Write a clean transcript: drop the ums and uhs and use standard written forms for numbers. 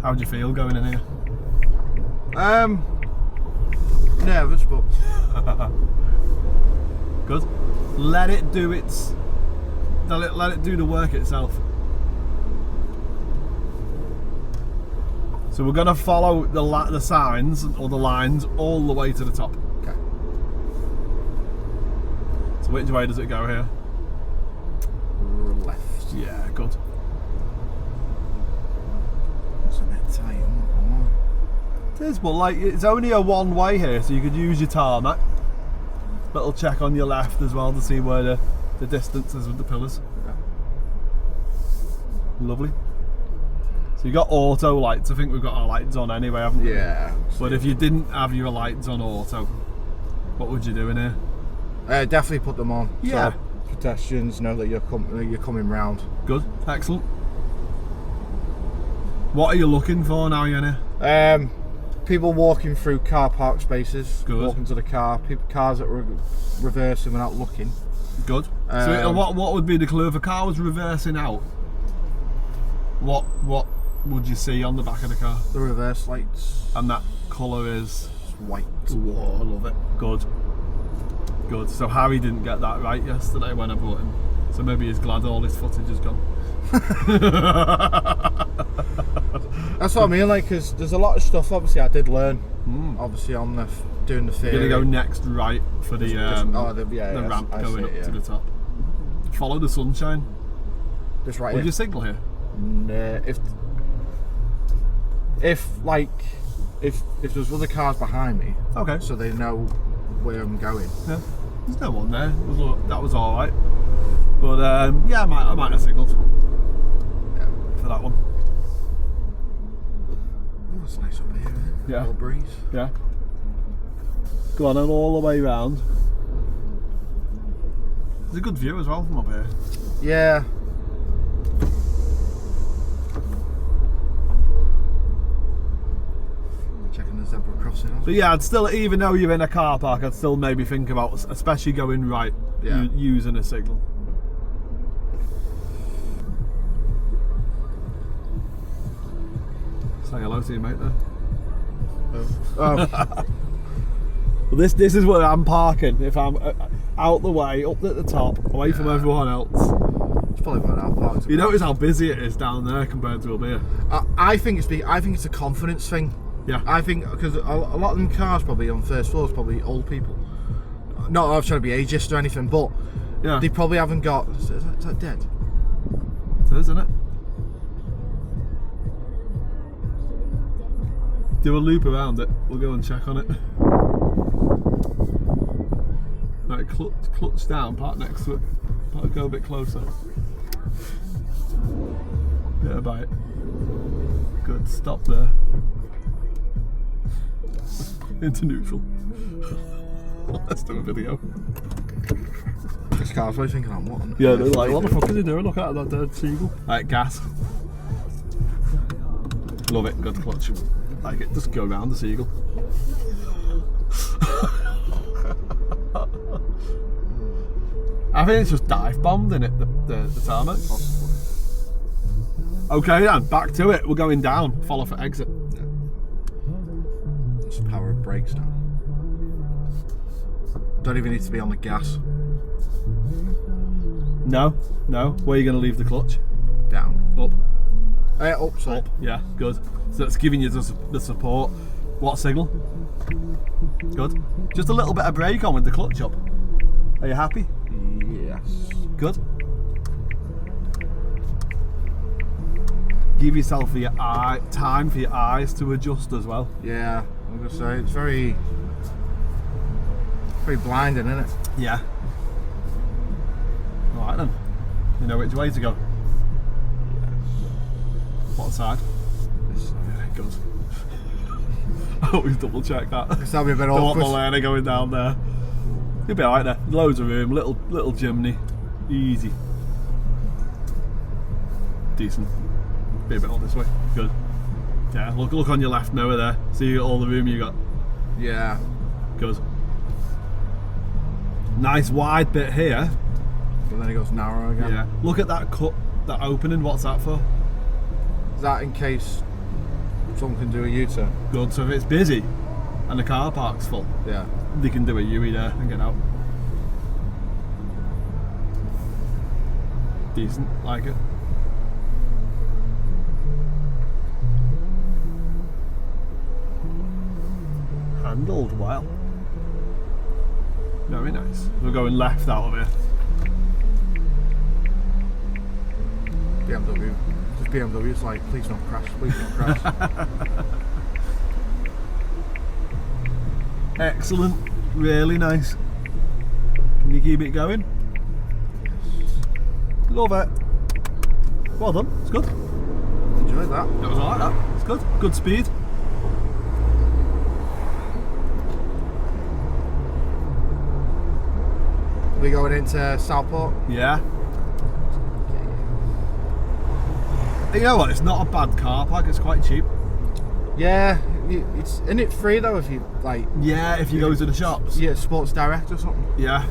How do you feel going in here? Nervous, but good. Let it do its. Let it do the work itself. So we're gonna follow the signs or the lines all the way to the top. okay. So which way does it go here? Left. Yeah, good. It's a bit tight. I'm not gonna lie. It is, but like it's only a one way here, so you could use your tarmac. Little check on your left as well to see where the distance is with the pillars. Yeah. Lovely. So you got auto lights. I think we've got our lights on anyway, haven't we? Yeah. But if you didn't have your lights on auto, what would you do in here? Definitely put them on. Yeah. So pedestrians know that you're coming round. Good, excellent. What are you looking for now, you're in here? People walking through car park spaces. Good. Walking to the car. Cars that were reversing without looking. Good. So what would be the clue if a car was reversing out? What would you see on the back of the car? The reverse lights. And that colour is White. whoa, I love it. Good. Good. So Harry didn't get that right yesterday when I brought him. So maybe he's glad all his footage is gone. That's what I mean, like, because there's a lot of stuff obviously I did learn. Obviously on doing the theory. You're gonna go next right for the ramp going up to the top. Follow the sunshine. Just right Would here. you signal here? Nah, if there's other cars behind me, Okay. so they know where I'm going. Yeah. There's no one there. That was all right. But yeah, I might have signalled for that one. Oh, it's nice up here. Isn't it? Yeah. A little breeze. Yeah. Go on, and all the way round. There's a good view as well from up here. Yeah. Checking the zebra crossing. But yeah, I'd still, even though you're in a car park, I'd still maybe think about, especially going right, using a signal. Say hello to your mate there. Oh. Well, this is where I'm parking. If I'm out the way, up at the top, away from everyone else. It's probably about our park. You notice how busy it is down there compared to up here. I think it's a confidence thing. Yeah. I think because a lot of them cars probably on first floors probably old people. Not that I'm trying to be ageist or anything, but Yeah. they probably haven't got. Is that dead? It is, isn't it? Do a loop around it. We'll go and check on it. Right, clutch down, park next to it. Go a bit closer. Bit of bite. Good, stop there. Into neutral. Let's do a video. This car's probably thinking I'm what? Yeah, they're like, what the fuck is he doing? Look at that dead seagull. Right, gas. Love it, good clutch. Like it, just go around the seagull. I think it's just dive bombed in it, the tarmac. Okay then, back to it. We're going down. Follow for exit. It's the power of brakes now. Don't even need to be on the gas. No. Where are you going to leave the clutch? Down. Up. Up, sorry. Up. Yeah, good. So that's giving you the support. What signal? Good. Just a little bit of brake on with the clutch up. Are you happy? Yes. Good. Give yourself time for your eyes to adjust as well. Yeah, I'm gonna say it's very blinding, isn't it? Yeah. Alright then. You know which way to go? What side? This side. Yeah, good. I always double check that. It's having a bit Don't want awkward. the learner going down there. You'll be alright there. Loads of room, little chimney. Easy. Decent. Be a bit on this way. Good. Yeah, look on your left mirror there. See all the room you got. Yeah. Good. Nice wide bit here. But then it goes narrow again. Yeah. Look at that cut, that opening. What's that for? Is that in case someone can do a U-turn. Good. So if it's busy and the car park's full, Yeah. they can do a U there and get out. Decent, like it. Handled well. Very nice. We're going left out of here. BMW. Just BMW. It's like, please don't crash. Please don't crash. Excellent. Really nice. Can you keep it going? Love it. Well done. It's good. Enjoyed that. That was alright, that. It's good. Good speed. We going into Southport? Yeah. You know what? It's not a bad car park. It's quite cheap. Yeah. Isn't it free though if you like? Yeah, if you go to the shops. Yeah, Sports Direct or something. Yeah.